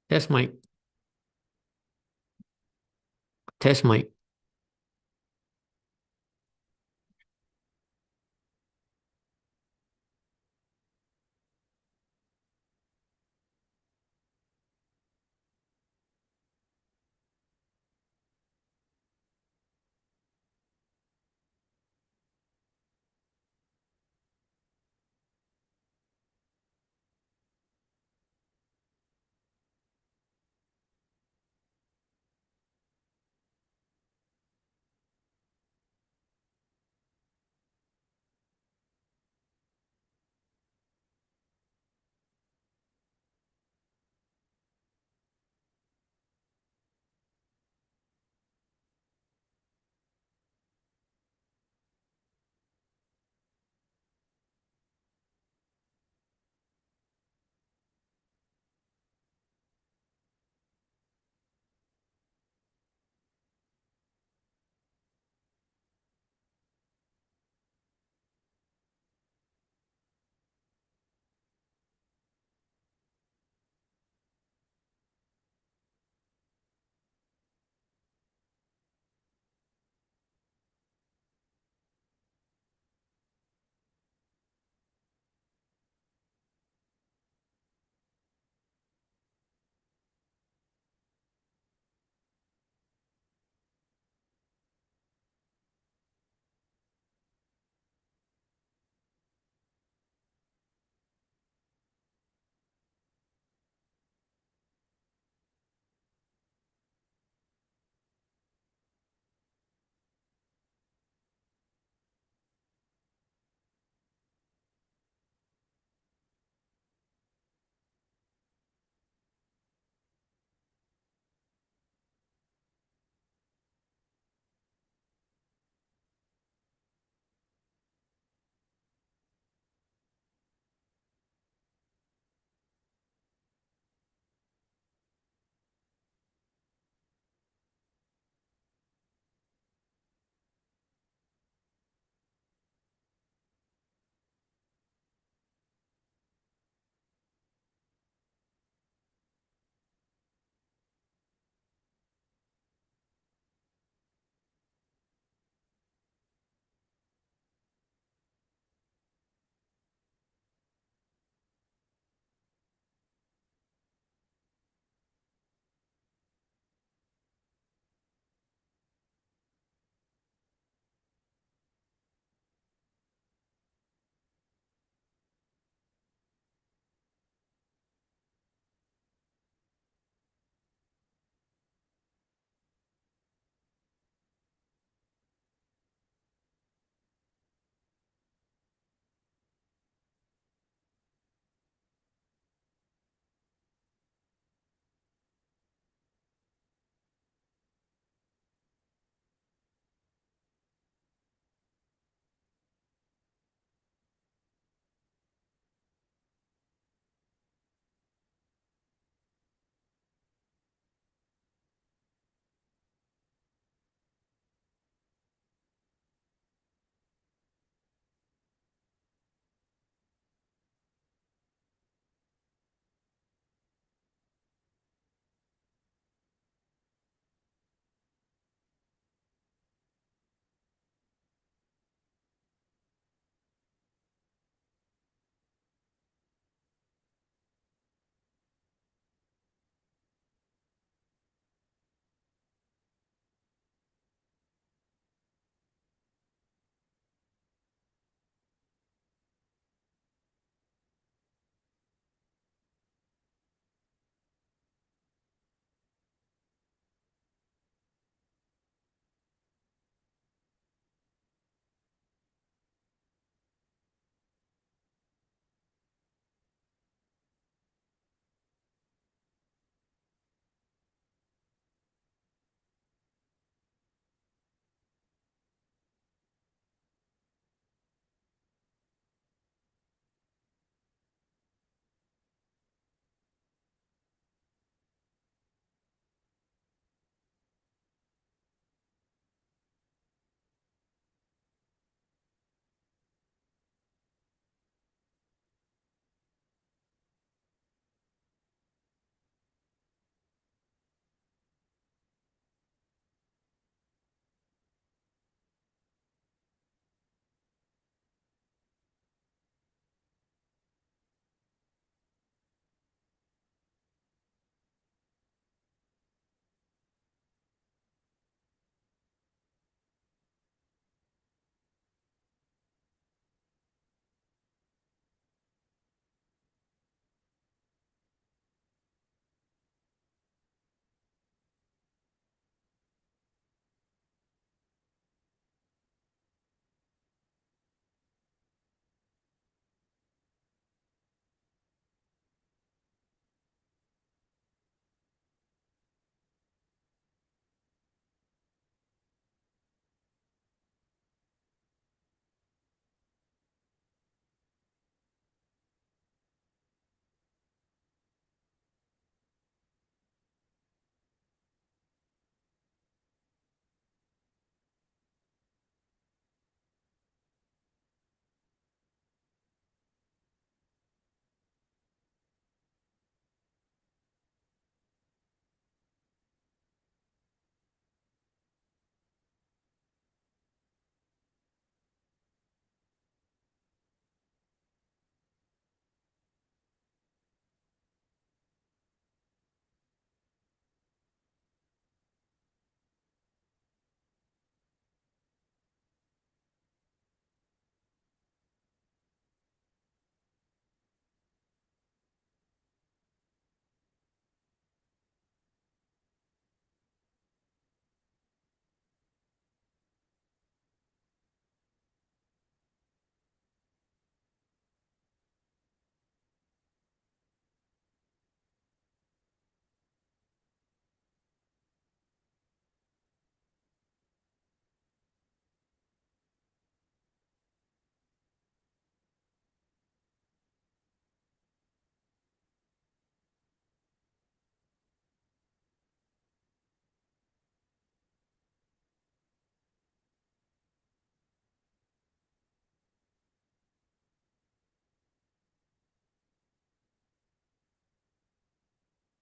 Test mic. Test mic.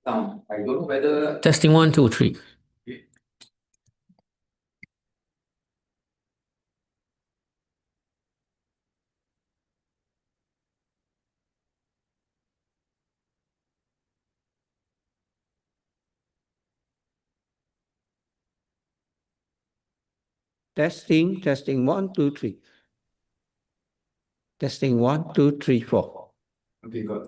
I don't know whether. Testing one, two, three. Testing, one, two, three. Testing, one, two, three, four. Okay, got.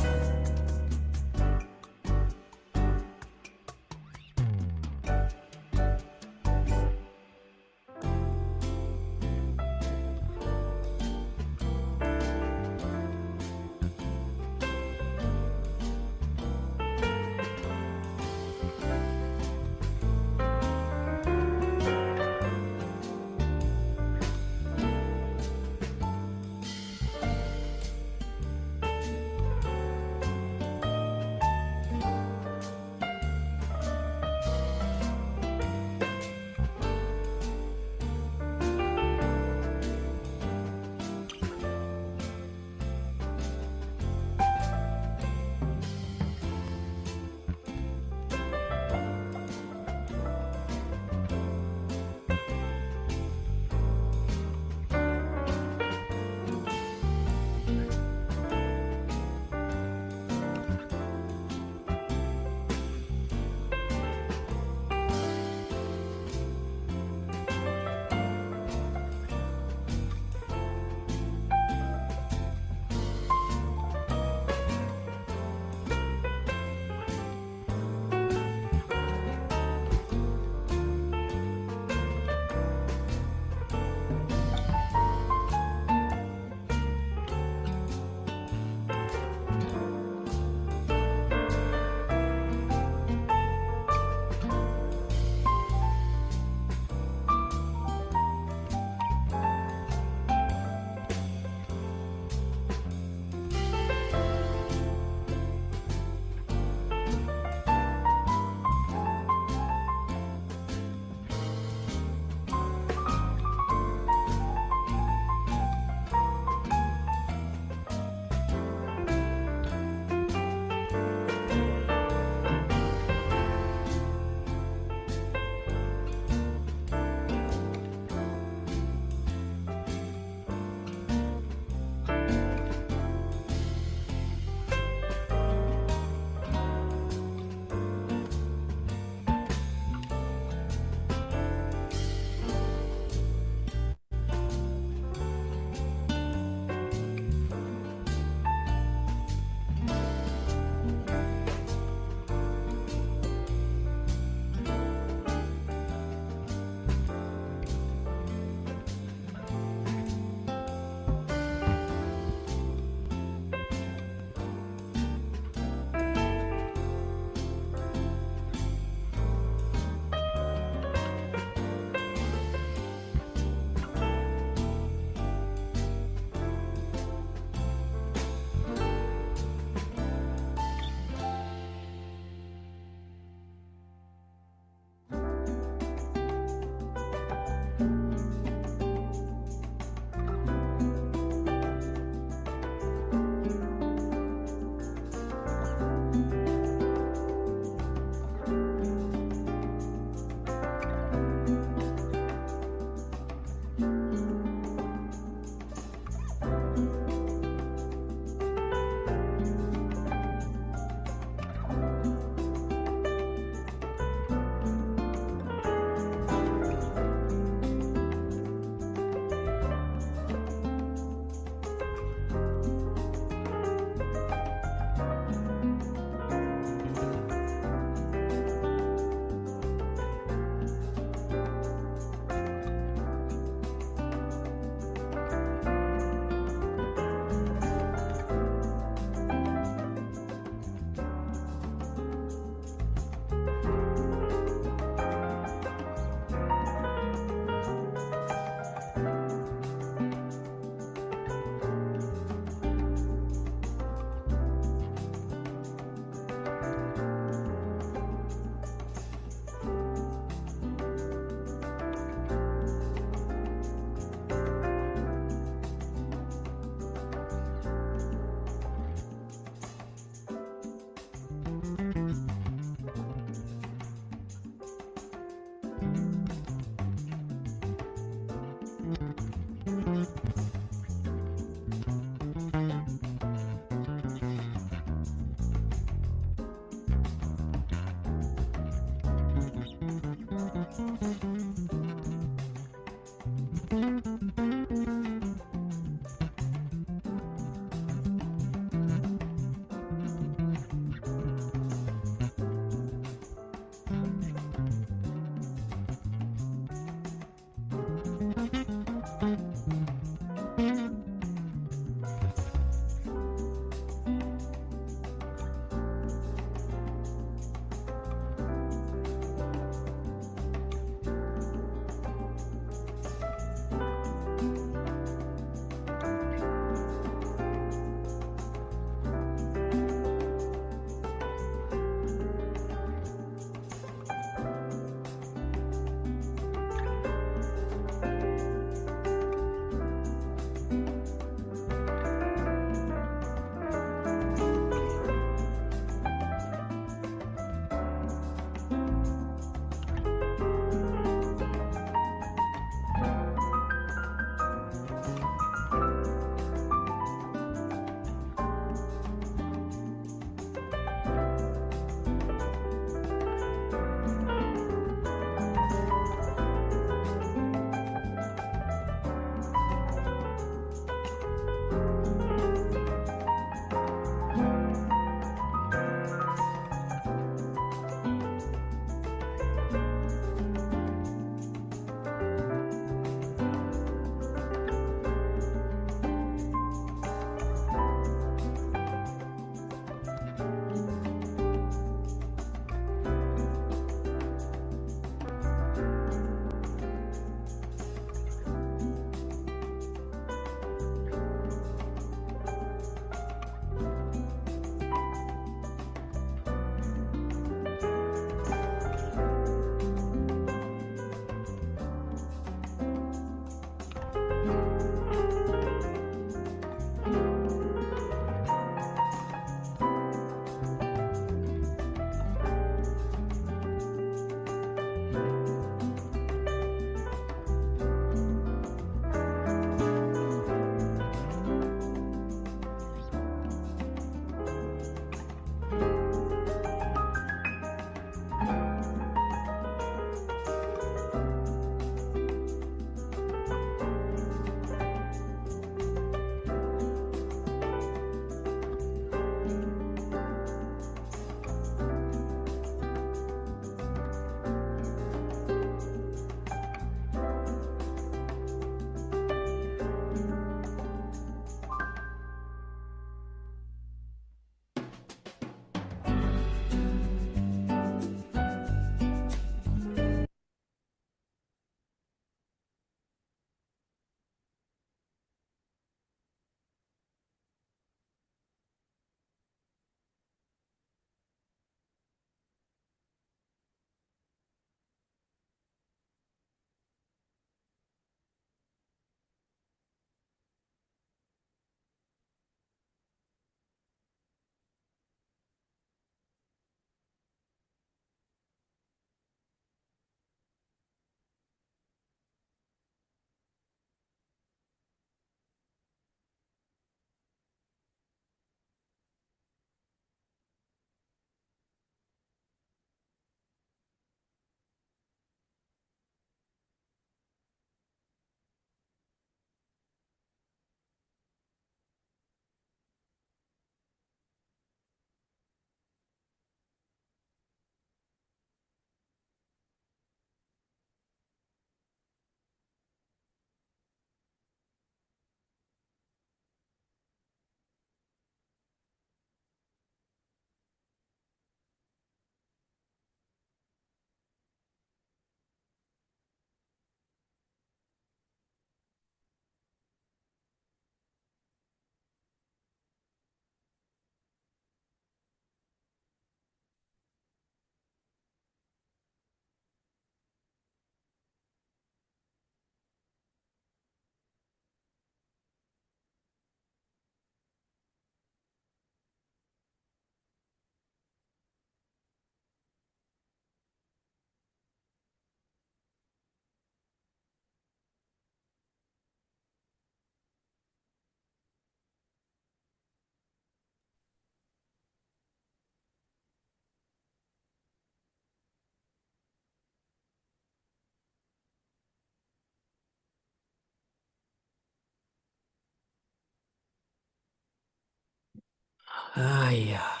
Ah, yeah.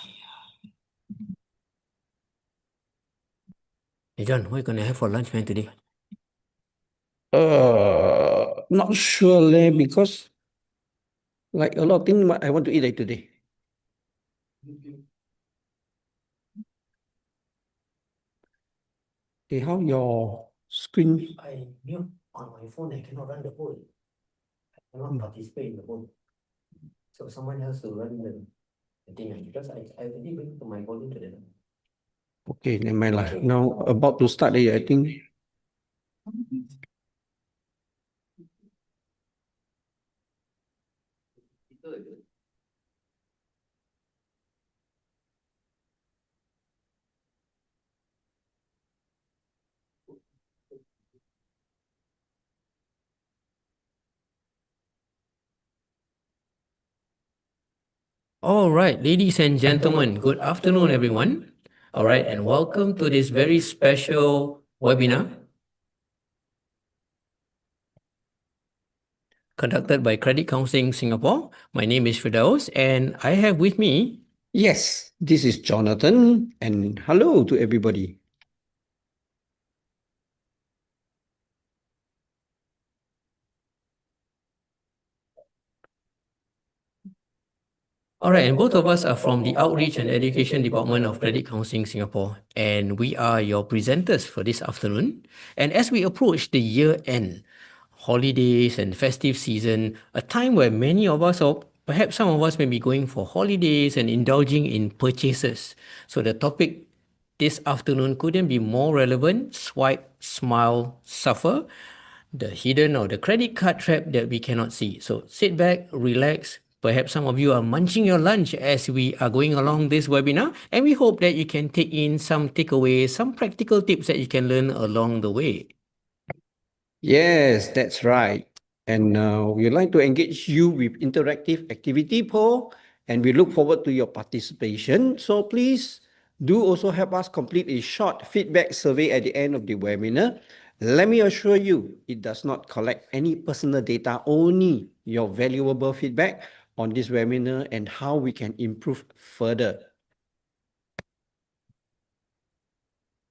Hey John, what are you gonna have for lunch, man, today? Not sure leh, because Like a lot of things what I want to eat like today. Okay, how your screen? I mute on my phone. I cannot run the poll. I cannot participate in the poll. So someone else to run the thing. Because I already bring to my volume to the. Okay, never mind lah. Now about to start, I think. All right, ladies and gentlemen, good afternoon, everyone. All right, and welcome to this very special webinar conducted by Credit Counseling Singapore. My name is Firdaus, and I have with me. Yes, this is Jonathan, and hello to everybody. All right, and both of us are from the Outreach and Education Department of Credit Counseling Singapore, and we are your presenters for this afternoon. And as we approach the year end, holidays and festive season, a time where many of us, or perhaps some of us, may be going for holidays and indulging in purchases. So the topic this afternoon couldn't be more relevant. Swipe, smile, suffer. The hidden or the credit card trap that we cannot see. So sit back, relax. Perhaps some of you are munching your lunch as we are going along this webinar, and we hope that you can take in some takeaways, some practical tips that you can learn along the way. Yes, that's right. And we'd like to engage you with interactive activity poll, and we look forward to your participation. So please do also help us complete a short feedback survey at the end of the webinar. Let me assure you, it does not collect any personal data, only your valuable feedback on this webinar and how we can improve further.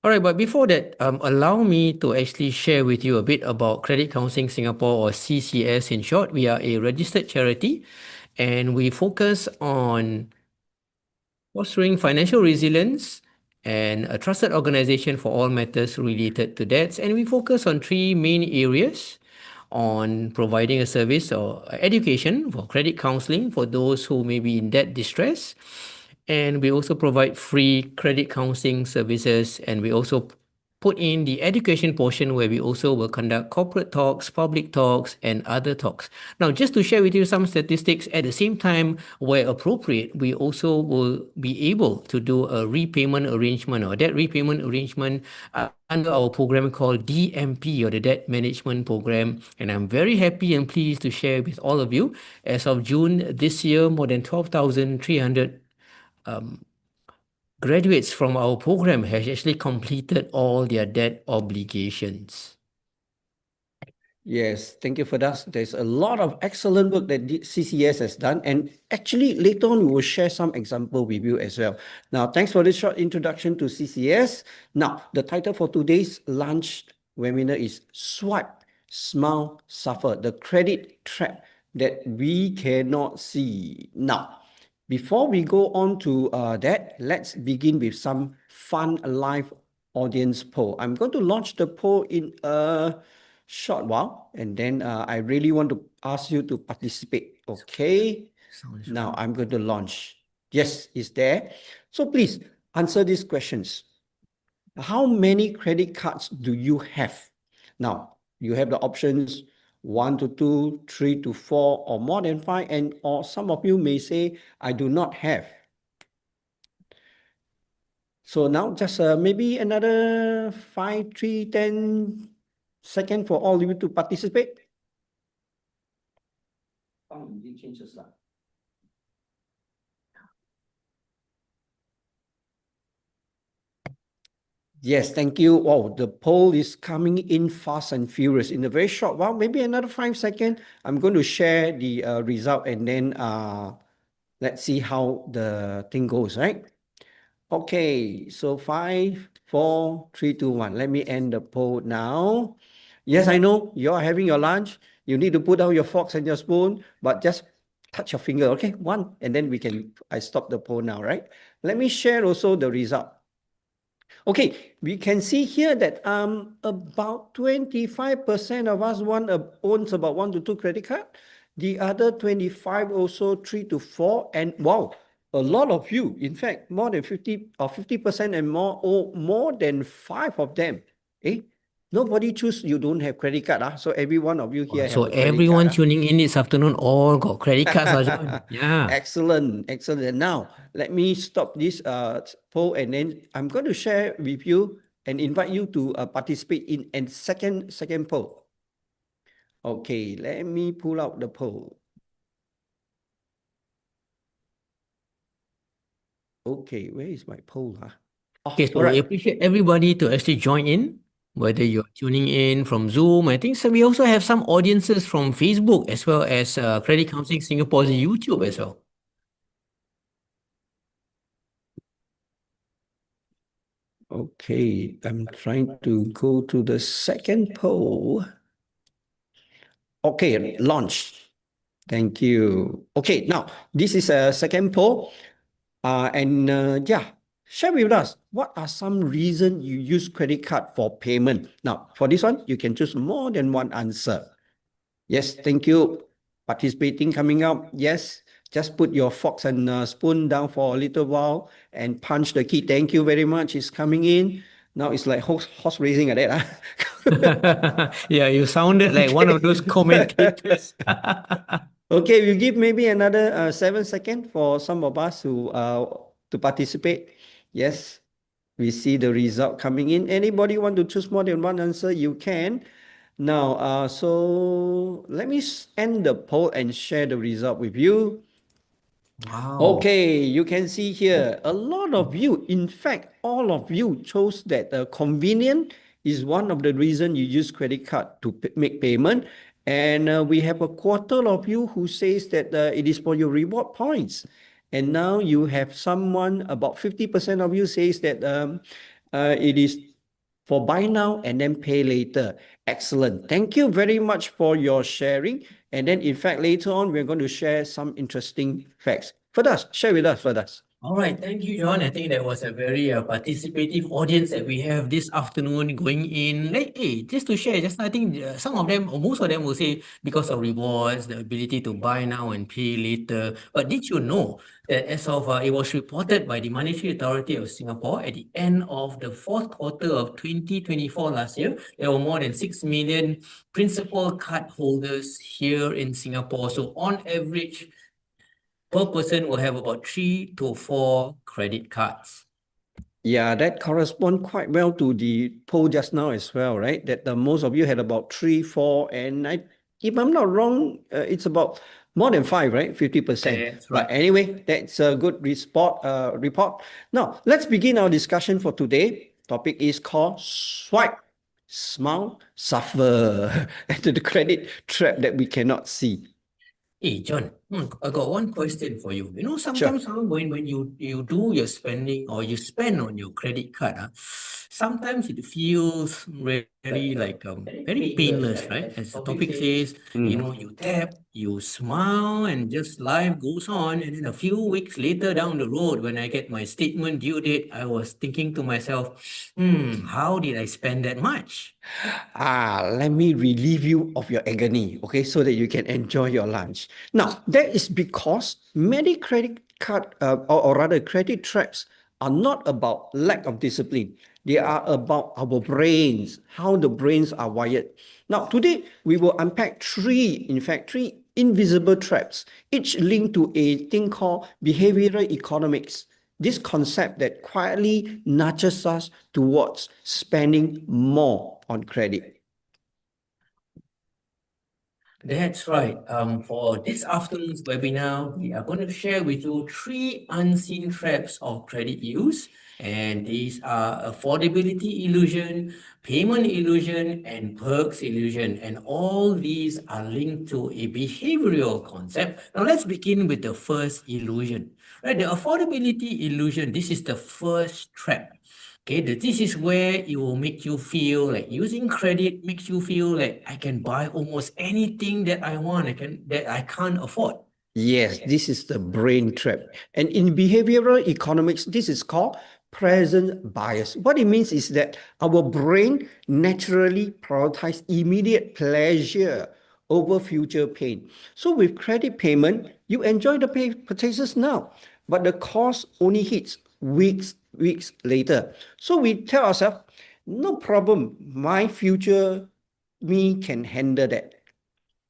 All right, but before that, allow me to actually share with you a bit about Credit Counseling Singapore, or CCS in short. We are a registered charity, and we focus on fostering financial resilience and a trusted organization for all matters related to debts. And we focus on three main areas: on providing a service or education for credit counseling for those who may be in debt distress. And we also provide free credit counseling services, and we also put in the education portion where we also will conduct corporate talks, public talks, and other talks. Now, just to share with you some statistics, at the same time, where appropriate, we also will be able to do a repayment arrangement or debt repayment arrangement under our program called DMP, or the Debt Management Program. And I'm very happy and pleased to share with all of you, as of June this year, more than 12,300 graduates from our program has actually completed all their debt obligations. Yes, thank you for that. There's a lot of excellent work that CCS has done, and actually later on we will share some example with you as well. Now, thanks for this short introduction to CCS. Now, the title for today's lunch webinar is Swipe, Smile, Suffer, the credit trap that we cannot see. Now, before we go on to that, let's begin with some fun live audience poll. I'm going to launch the poll in a short while, and then I really want to ask you to participate. Okay. Now I'm going to launch. Yes, it's there. So please answer these questions. How many credit cards do you have? Now you have the options 1 to 2, 3 to 4, or more than 5, and or some of you may say, I do not have. So now just maybe another 5, 3, 10 seconds for all of you to participate. Yes, thank you. Wow, the poll is coming in fast and furious in a very short while. Maybe another 5 seconds. I'm going to share the result, and then let's see how the thing goes, right? Okay, so 5, 4, 3, 2, 1. Let me end the poll now. Yes, I know you're having your lunch. You need to put down your forks and your spoon, but just touch your finger, okay? One, and then I stop the poll now, right? Let me share also the result. Okay, we can see here that about 25% of us owns about 1 to 2 credit card. The other 25 also 3 to 4, and wow, a lot of you, in fact, more than 50 or 50% and more, or more than 5 of them. Eh? Nobody choose you don't have credit card. So every one of you here So have a credit card. everyone tuning in this afternoon all got credit cards, John. Yeah. Excellent, excellent. Now, let me stop this poll, and then I'm going to share with you and invite you to participate in a second poll. Okay, let me pull out the poll. Okay, where is my poll? Okay, so all we right. appreciate everybody to actually join in, whether you're tuning in from Zoom. I think so we also have some audiences from Facebook as well as Credit Counseling Singapore's YouTube as well. Okay, I'm trying to go to the second poll. Okay, launch. Thank you. Okay, now this is a second poll. Share with us what are some reasons you use credit card for payment. Now, for this one, you can choose more than one answer. Yes, thank you. Participating coming up. Yes, just put your forks and spoon down for a little while and punch the key. Thank you very much. It's coming in. Now it's like horse racing like that. Yeah, you sounded like one of those commentators. Okay, we'll give maybe another 7 seconds for some of us who to participate. Yes, we see the result coming in. Anybody want to choose more than one answer? You can. Now, so let me end the poll and share the result with you. Wow. Okay, you can see here, a lot of you, in fact, all of you chose that convenient is one of the reasons you use credit card to make payment. And we have a quarter of you who says that it is for your reward points. And now you have someone, about 50% of you says that it is for buy now and then pay later. Excellent. Thank you very much for your sharing. And then, in fact, later on, we're going to share some interesting facts. Firdaus, share with us, Firdaus. All right, thank you, John. I think that was a very participative audience that we have this afternoon going in. Like, hey, just to share, just I think some of them, or most of them, will say because of rewards, the ability to buy now and pay later. But did you know that as of it was reported by the Monetary Authority of Singapore at the end of the fourth quarter of 2024 last year, there were more than 6 million principal card holders here in Singapore. So on average, per person will have about 3 to 4 credit cards. Yeah, that corresponds quite well to the poll just now as well, right? That most of you had about 3, 4, and if I'm not wrong, it's about more than 5, right? 50%. That's right. But anyway, that's a good report. Now, let's begin our discussion for today. Topic is called swipe, smile, suffer. The credit trap that we cannot see. Hey, John, I got one question for you. You know, Sure. sometimes when you do your spending or you spend on your credit card, sometimes it feels really like very painless, right? As the topic says, you know, you tap, you smile, and just life goes on. And then a few weeks later down the road, when I get my statement due date, I was thinking to myself, how did I spend that much? Let me relieve you of your agony, okay, so that you can enjoy your lunch. Now, that is because many credit card, or rather credit traps, are not about lack of discipline. They are about our brains, how the brains are wired. Now, today, we will unpack three invisible traps, each linked to a thing called behavioral economics. This concept that quietly nudges us towards spending more on credit. That's right. For this afternoon's webinar, we are going to share with you 3 unseen traps of credit use. And these are affordability illusion, payment illusion, and perks illusion. And all these are linked to a behavioral concept. Now let's begin with the first illusion. Right, the affordability illusion, this is the first trap. Okay, this is where it will make you feel like using credit makes you feel like I can buy almost anything that I want, that I can't afford. Yes, this is the brain trap. And in behavioral economics, this is called present bias. What it means is that our brain naturally prioritizes immediate pleasure over future pain. So with credit payment, you enjoy the purchases now, but the cost only hits weeks later. So we tell ourselves, no problem, my future me can handle that.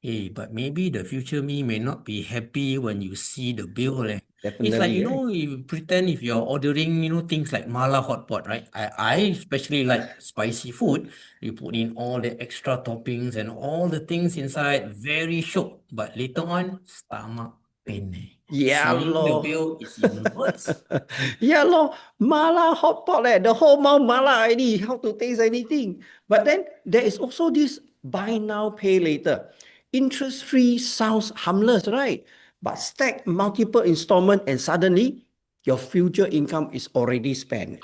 Hey, but maybe the future me may not be happy when you see the bill. It's like, Definitely, right? you pretend if you're ordering, things like mala hot pot, right? I especially like spicy food. You put in all the extra toppings and all the things inside, very shock. But later on, stomach pain. Yeah, Seeing the lor. bill is even worse. Yeah, lor. Mala hot pot, the whole mouth mala already. How to taste anything? But then there is also this buy now, pay later. Interest free sounds harmless, right? But stack multiple installment and suddenly your future income is already spent.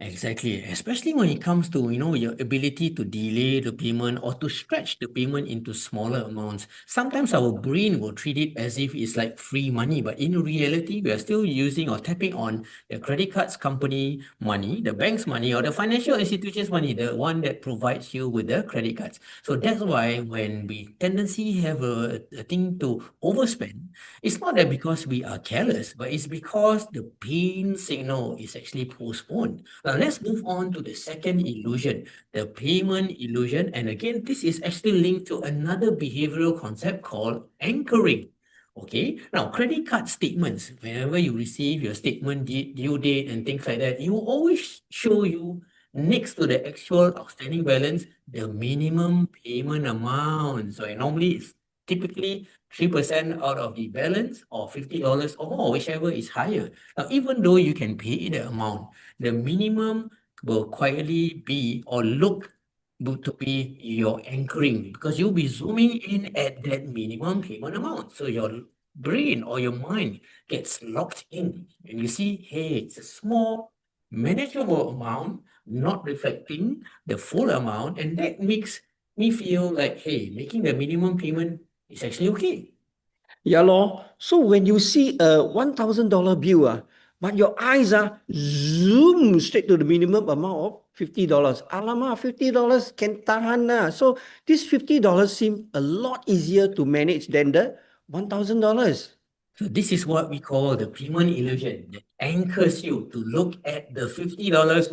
Exactly, especially when it comes to, your ability to delay the payment or to stretch the payment into smaller amounts. Sometimes our brain will treat it as if it's like free money, but in reality, we are still using or tapping on the credit cards company money, the bank's money, or the financial institution's money, the one that provides you with the credit cards. So that's why when we tendency have a thing to overspend, it's not that because we are careless, but it's because the pain signal is actually postponed. Now, let's move on to the second illusion, the payment illusion. And again, this is actually linked to another behavioral concept called anchoring. Okay, now credit card statements, whenever you receive your statement due date and things like that, it will always show you next to the actual outstanding balance the minimum payment amount. So normally it's typically 3% out of the balance or $50 or more, whichever is higher. Now, even though you can pay the amount, the minimum will quietly be or look to be your anchoring because you'll be zooming in at that minimum payment amount. So your brain or your mind gets locked in and you see, hey, it's a small, manageable amount, not reflecting the full amount, and that makes me feel like, hey, making the minimum payment is actually okay. Yeah, lor. So when you see a $1,000 bill, but your eyes are zoom straight to the minimum amount of $50. Alamak, $50 can tahan. So this $50 seem a lot easier to manage than the $1,000. So this is what we call the payment illusion that anchors you to look at the $50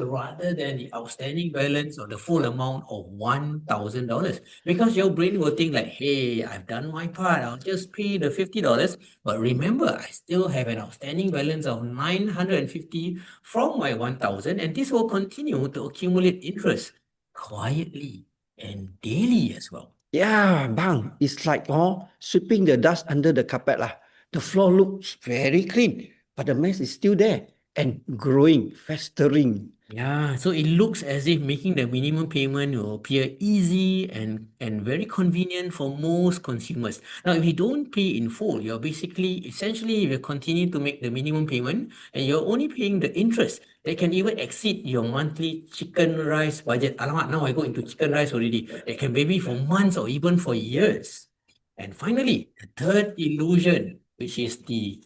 rather than the outstanding balance or the full amount of $1,000. Because your brain will think like, hey, I've done my part, I'll just pay the $50. But remember, I still have an outstanding balance of 950 from my 1,000, and this will continue to accumulate interest quietly and daily as well. Yeah, bang, it's like sweeping the dust under the carpet lah. The floor looks very clean, but the mess is still there and growing, festering. Yeah, so it looks as if making the minimum payment will appear easy and very convenient for most consumers. Now, if you don't pay in full, you're basically, essentially, you continue to make the minimum payment and you're only paying the interest that can even exceed your monthly chicken rice budget. Alamak, now I go into chicken rice already. It can maybe for months or even for years. And finally, the third illusion, which is the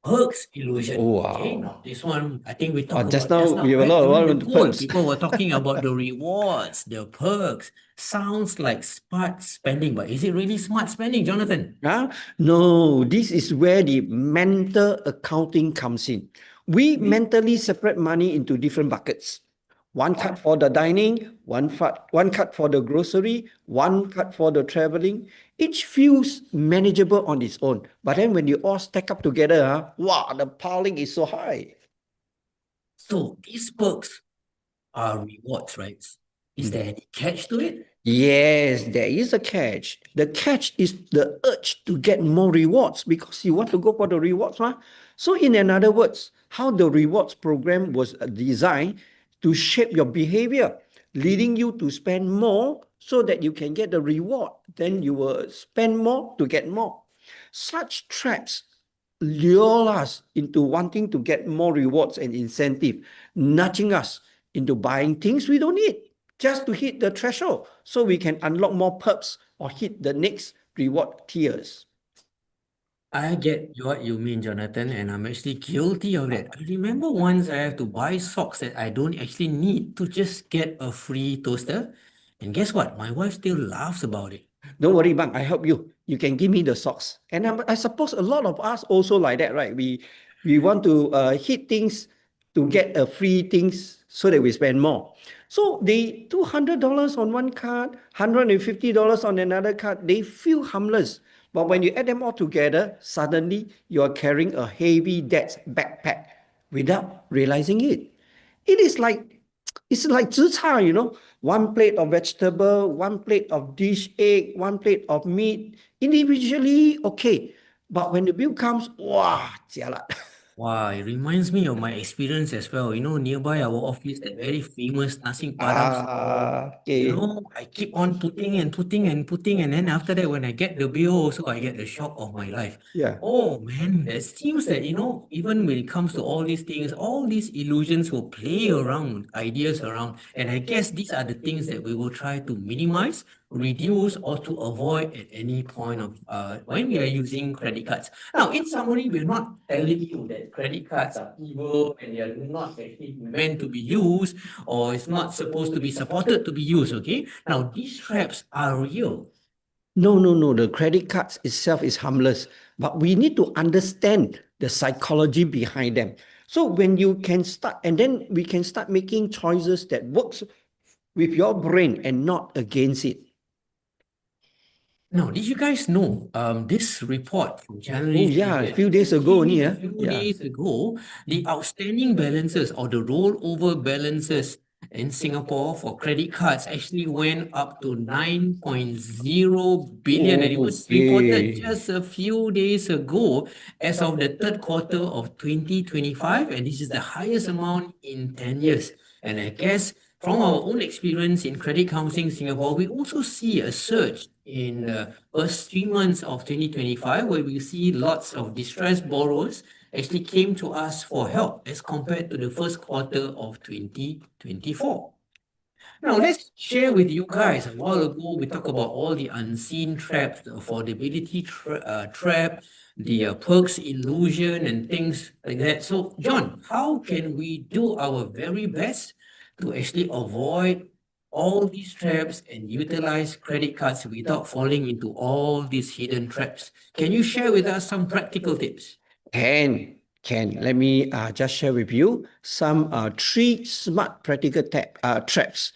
perks illusion. Oh, Okay, wow. now this one I think we talked Just about now just we now, have a right? lot During the of poll, perks. people were talking about the rewards, the perks. Sounds like smart spending, but is it really smart spending, Jonathan? No, this is where the mental accounting comes in. We mentally separate money into different buckets. One cut for the dining, one cut for the grocery, one cut for the traveling. Each feels manageable on its own. But then when you all stack up together, wow, the piling is so high. So these perks are rewards, right? Is there any catch to it? Yes, there is a catch. The catch is the urge to get more rewards because you want to go for the rewards. So, in other words, how the rewards program was designed to shape your behavior, leading you to spend more so that you can get the reward. Then you will spend more to get more. Such traps lure us into wanting to get more rewards and incentive, nudging us into buying things we don't need just to hit the threshold so we can unlock more perks or hit the next reward tiers. I get what you mean, Jonathan, and I'm actually guilty of that. I remember once I have to buy socks that I don't actually need to just get a free toaster. And guess what? My wife still laughs about it. Don't worry, bang, I help you. You can give me the socks. And I suppose a lot of us also like that, right? We want to hit things to get a free things so that we spend more. So they $200 on one card, $150 on another card. They feel harmless. But when you add them all together, suddenly you are carrying a heavy debt backpack without realizing it. It is like it's like 自差, you know, one plate of vegetable, one plate of dish egg, one plate of meat, individually okay. But when the bill comes, wow, jialat. Wow, it reminds me of my experience as well. Nearby our office, that very famous nasi padang stall. Okay. I keep on putting and putting and putting, and then after that, when I get the bill, also I get the shock of my life. Yeah. Oh man, it seems that even when it comes to all these things, all these illusions will play around, ideas around, and I guess these are the things that we will try to minimize, reduce, or to avoid at any point of when we are using credit cards. Now, in summary, we're not telling you that credit cards are evil and they are not actually meant to be used or it's not supposed to be supported to be used, okay? Now, these traps are real. No, no, no. The credit cards itself is harmless, but we need to understand the psychology behind them. So when you can start, and then we can start making choices that works with your brain and not against it. Now, did you guys know this report from January Oh yeah, a 30th few days just ago came only, in a yeah. few Yeah. days ago? The outstanding balances or the rollover balances in Singapore for credit cards actually went up to 9.0 billion, and it was reported Okay. just a few days ago as of the third quarter of 2025, and this is the highest amount in 10 years. And I guess from our own experience in credit counseling Singapore, we also see a surge in the first 3 months of 2025, where we see lots of distressed borrowers actually came to us for help as compared to the first quarter of 2024. Now, let's share with you guys. A while ago, we talked about all the unseen traps, the affordability trap, the perks illusion, and things like that. So, John, how can we do our very best to actually avoid all these traps and utilize credit cards without falling into all these hidden traps? Can you share with us some practical tips? Can. Let me just share with you some three smart practical traps,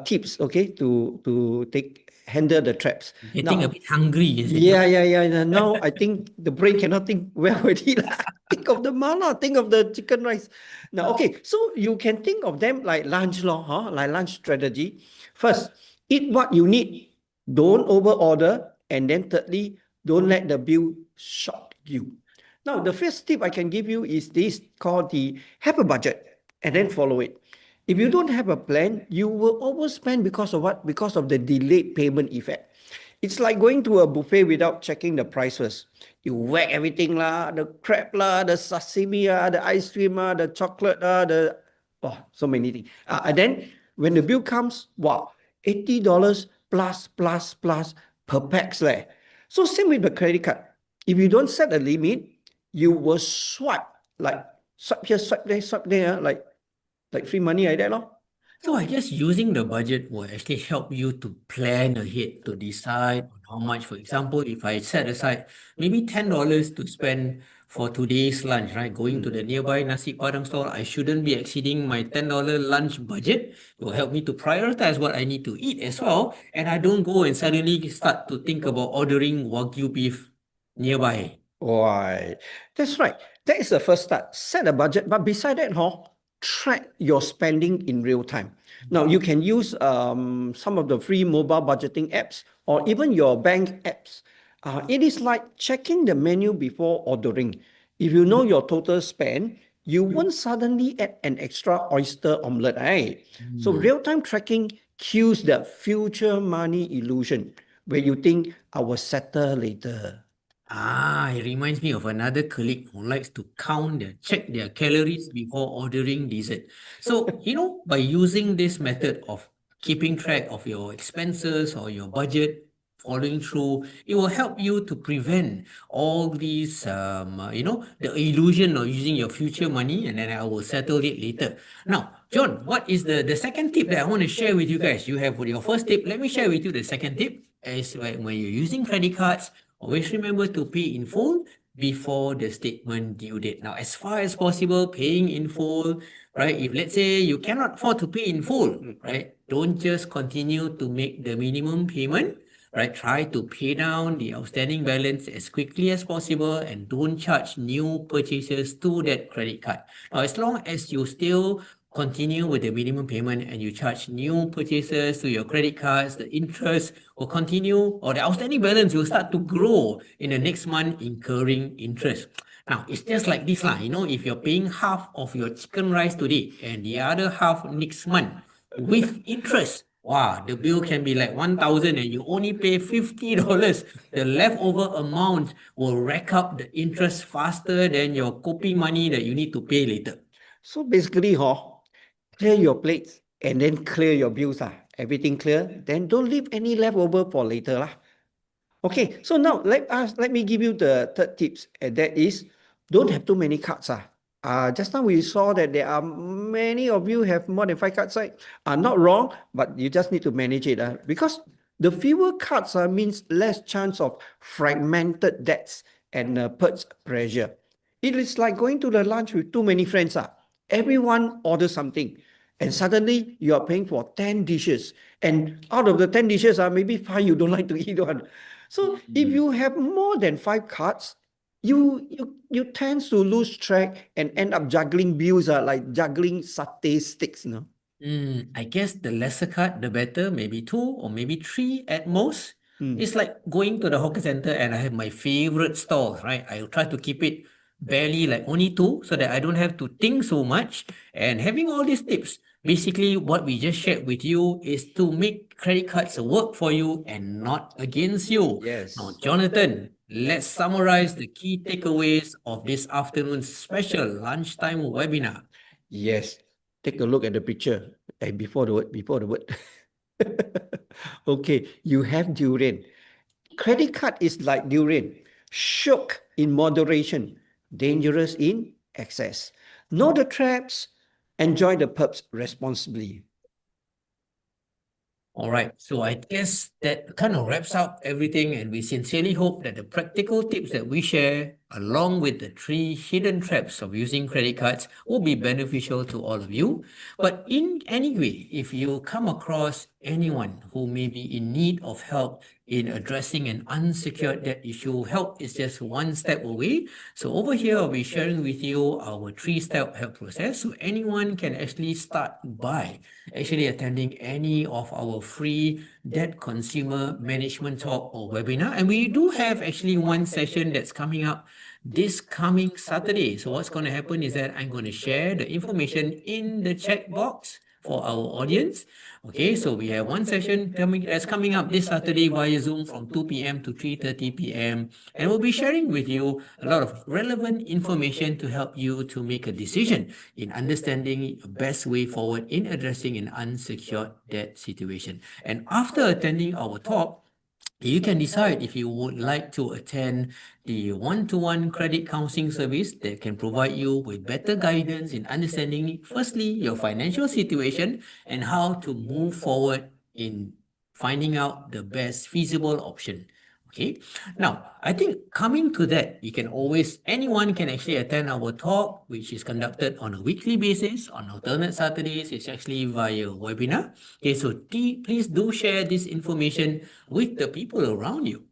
tips, okay, to take handle the traps. Getting a Now, bit hungry, is it, yeah, John? yeah, yeah. Now I think the brain cannot think well already lah. Think of the mala, think of the chicken rice. Now, okay, so you can think of them like lunch law, huh? Like lunch strategy. First, eat what you need. Don't over order. And then thirdly, don't let the bill shock you. Now, the first tip I can give you is this called the have a budget and then follow it. If you don't have a plan, you will overspend because of what? Because of the delayed payment effect. It's like going to a buffet without checking the price first. You whack everything lah, the crab lah, the sashimi lah, the ice cream lah, the chocolate lah, so many things. And then when the bill comes, wow, $80 plus per pax leh. So same with the credit card. If you don't set a limit, you will swipe like swipe here, swipe there, like free money like that, lor. So I guess using the budget will actually help you to plan ahead to decide on how much. For example, if I set aside maybe $10 to spend for today's lunch, right? Going to the nearby nasi padang store, I shouldn't be exceeding my $10 lunch budget. It will help me to prioritize what I need to eat as well, and I don't go and suddenly start to think about ordering wagyu beef nearby. Why? That's right. That is the first start. Set a budget, but beside that, track your spending in real time. Now you can use some of the free mobile budgeting apps or even your bank apps. It is like checking the menu before ordering. If you know your total spend, you won't suddenly add an extra oyster omelette, right? So Hmm. real-time tracking kills the future money illusion where you think I will settle later. It reminds me of another colleague who likes to check their calories before ordering dessert. So, by using this method of keeping track of your expenses or your budget, following through. It will help you to prevent all these, the illusion of using your future money and then I will settle it later. Now, John, what is the second tip that I want to share with you guys? You have your first tip. Let me share with you the second tip. Is when you're using credit cards, always remember to pay in full before the statement due date. Now, as far as possible, paying in full, right? If let's say you cannot afford to pay in full, right? Don't just continue to make the minimum payment, right? Try to pay down the outstanding balance as quickly as possible and don't charge new purchases to that credit card. Now, as long as you still continue with the minimum payment and you charge new purchases to your credit cards, the interest will continue or the outstanding balance will start to grow in the next month, incurring interest. Now, it's just like this lah. If you're paying half of your chicken rice today and the other half next month with interest, wow, the bill can be like 1,000 and you only pay $50. The leftover amount will rack up the interest faster than your coping money that you need to pay later. So basically, clear your plates and then clear your bills. Everything clear, then don't leave any leftover for later. Okay, so now let me give you the third tips, and that is don't have too many cards. Just now we saw that there are many of you have more than 5 cards. Not wrong, but you just need to manage it. Because the fewer cards means less chance of fragmented debts and purge pressure. It is like going to the lunch with too many friends. Everyone orders something, and suddenly you are paying for 10 dishes. And out of the 10 dishes, maybe 5 you don't like to eat one. So if you have more than 5 cards, you tend to lose track and end up juggling bills, like juggling satay sticks. I guess the lesser card, the better. Maybe 2 or maybe 3 at most. It's like going to the hawker center and I have my favorite stalls, right? I'll try to keep it barely like only 2 so that I don't have to think so much. And having all these tips, basically what we just shared with you is to make credit cards work for you and not against you. Yes. Now, Jonathan, let's summarize the key takeaways of this afternoon's special lunchtime webinar. Yes. Take a look at the picture. Before the word. Okay, you have durian. Credit card is like durian. Shook in moderation, dangerous in excess. Know the traps, enjoy the perks responsibly. All right, so I guess that kind of wraps up everything, and we sincerely hope that the practical tips that we share, along with the 3 hidden traps of using credit cards, will be beneficial to all of you. But in any way, if you come across anyone who may be in need of help in addressing an unsecured debt issue, help is just one step away. So over here, I'll be sharing with you our 3-step help process. So anyone can actually start by actually attending any of our free debt consumer management talk or webinar. And we do have actually one session that's coming up this coming Saturday. So what's going to happen is that I'm going to share the information in the chat box for our audience. Okay, so we have one session that's coming up this Saturday via Zoom from 2 p.m. to 3:30 p.m. And we'll be sharing with you a lot of relevant information to help you to make a decision in understanding the best way forward in addressing an unsecured debt situation. And after attending our talk, you can decide if you would like to attend the one-to-one credit counseling service that can provide you with better guidance in understanding, firstly, your financial situation and how to move forward in finding out the best feasible option. Okay. Now, I think coming to that, anyone can actually attend our talk, which is conducted on a weekly basis. On alternate Saturdays, it's actually via webinar. Okay, so please do share this information with the people around you.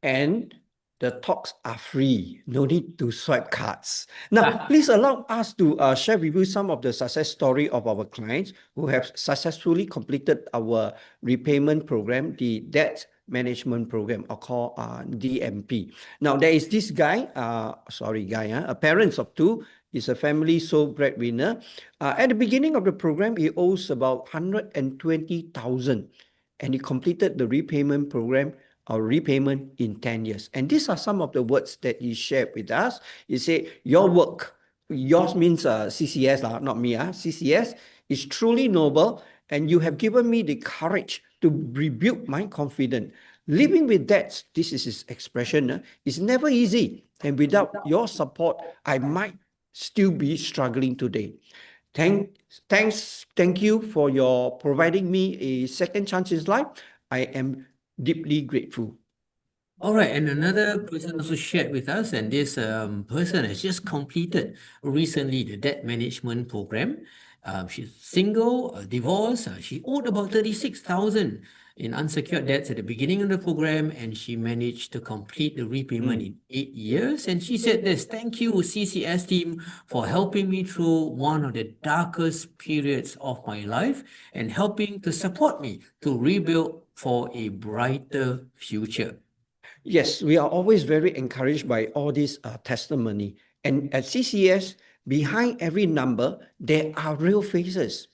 And the talks are free. No need to swipe cards. Now, please allow us to share with you some of the success story of our clients who have successfully completed our repayment program, the debt management program, or called DMP. Now, there is this guy, a parent of 2, is a family sole breadwinner. At the beginning of the program, he owes about 120,000, and he completed the repayment program or repayment in 10 years. And these are some of the words that he shared with us. He said, your work, yours means CCS, not me, CCS is truly noble, and you have given me the courage to rebuild my confidence. Living with debts, this is his expression, is never easy. And without your support, I might still be struggling today. Thank you for your providing me a second chance in life. I am deeply grateful. All right, and another person also shared with us, and this person has just completed recently the debt management program. She's single, divorced. She owed about 36,000 in unsecured debts at the beginning of the program, and she managed to complete the repayment in 8 years. And she said this: "Thank you, CCS team, for helping me through one of the darkest periods of my life and helping to support me to rebuild for a brighter future." Yes, we are always very encouraged by all this testimony. And at CCS, behind every number, there are real faces.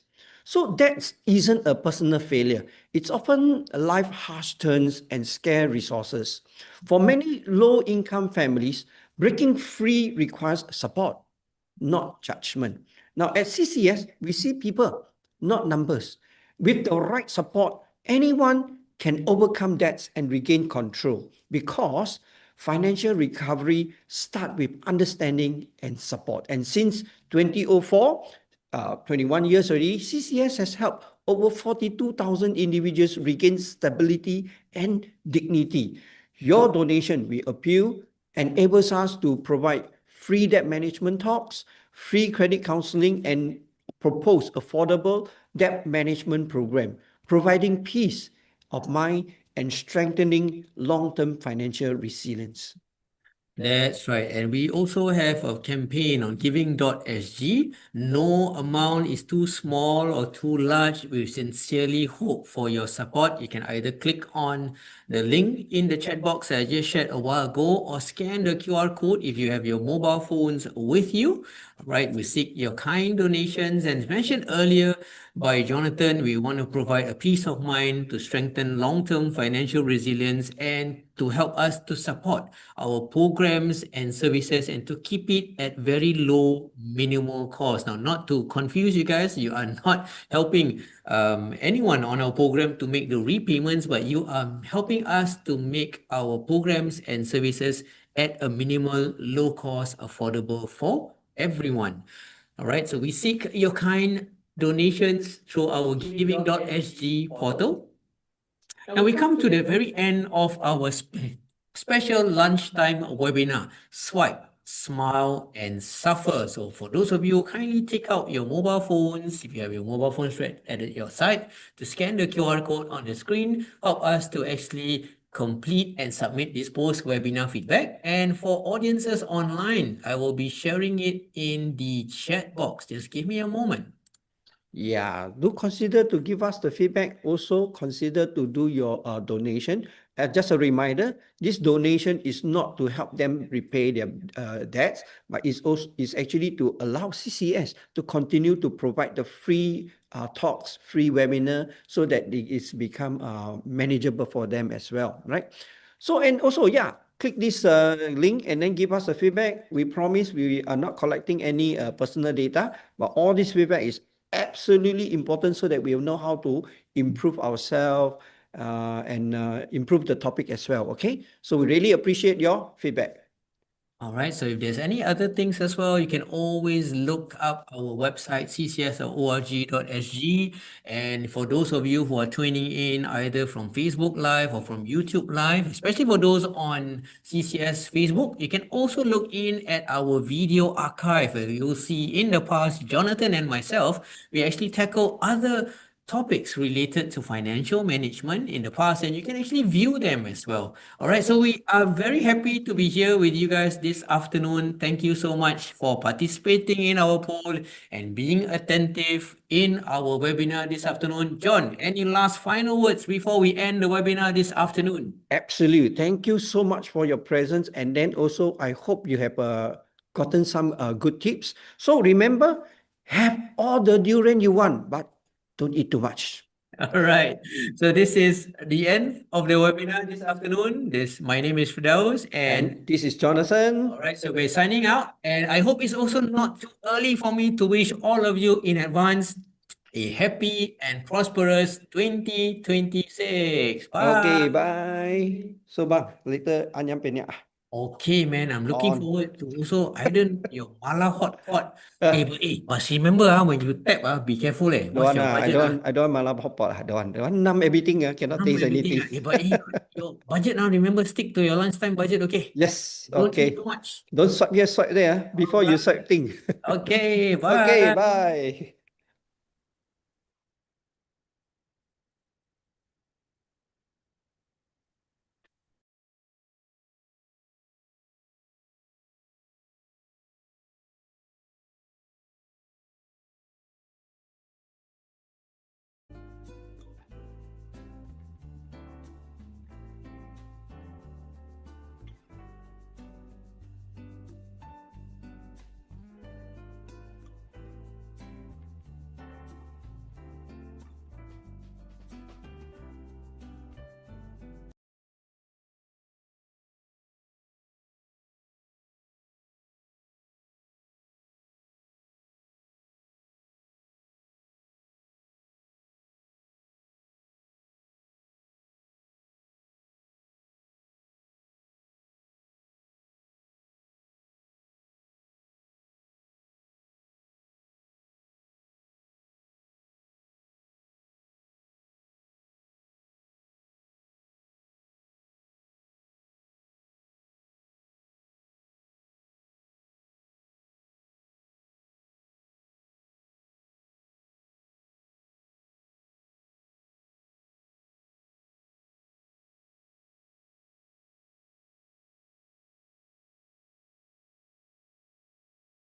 So that isn't a personal failure. It's often life harsh turns and scare resources. For many low-income families, breaking free requires support, not judgment. Now, at CCS, we see people, not numbers. With the right support, anyone can overcome debts and regain control because financial recovery starts with understanding and support. And since 2004, 21 years already, CCS has helped over 42,000 individuals regain stability and dignity. Your donation, we appeal, enables us to provide free debt management talks, free credit counseling, and propose affordable debt management program, providing peace of mind and strengthening long-term financial resilience. That's right. And we also have a campaign on giving.sg. No amount is too small or too large. We sincerely hope for your support. You can either click on the link in the chat box that I just shared a while ago or scan the QR code if you have your mobile phones with you. Right, we seek your kind donations. And as mentioned earlier by Jonathan, we want to provide a peace of mind to strengthen long-term financial resilience and to help us to support our programs and services and to keep it at very low minimal cost. Now, not to confuse you guys, you are not helping anyone on our program to make the repayments, but you are helping us to make our programs and services at a minimal, low cost, affordable for everyone. All right, so we seek your kind donations through our giving.sg portal. Now we come to the very end of our special lunchtime webinar. Swipe, smile, and suffer. So for those of you, kindly take out your mobile phones, if you have your mobile phones right at your side, to scan the QR code on the screen, help us to actually complete and submit this post-webinar feedback. And for audiences online, I will be sharing it in the chat box. Just give me a moment. Yeah, do consider to give us the feedback. Also consider to do your donation. Just a reminder, this donation is not to help them repay their debts, but is actually to allow CCS to continue to provide the free talks, free webinar, so that it is become manageable for them as well, right? So, and also, yeah, click this link and then give us a feedback. We promise we are not collecting any personal data, but all this feedback is absolutely important so that we will know how to improve ourselves and improve the topic as well. Okay, so we really appreciate your feedback. All right, so if there's any other things as well, you can always look up our website, ccs.org.sg. And for those of you who are tuning in either from Facebook Live or from YouTube Live, especially for those on CCS Facebook, you can also look in at our video archive. You'll see in the past, Jonathan and myself, we actually tackle other topics related to financial management in the past, and you can actually view them as well. All right, so we are very happy to be here with you guys this afternoon. Thank you so much for participating in our poll and being attentive in our webinar this afternoon. John, any last final words before we end the webinar this afternoon? Absolutely. Thank you so much for your presence. And then also, I hope you have gotten some good tips. So remember, have all the durian you want, but don't eat too much. All right. So this is the end of the webinar this afternoon. My name is Firdaus, and this is Jonathan. all right, so we're signing out. And I hope it's also not too early for me to wish all of you in advance a happy and prosperous 2026. Okay, Bye. bye. So bang, later anyam penyak. Okay, man. I'm looking On. forward to also Aiden your mala hot pot. But remember when you tap be careful Don't What's want your ah, budget I don't want malam hotpot lah. Don't want numb everything cannot Numb taste everything anything. But your budget now. Remember, stick to your lunchtime budget. Okay. Yes, Don't eat okay. too much. Don't swipe here, swipe there before you Alright. swipe thing. Okay. Okay, Bye. bye.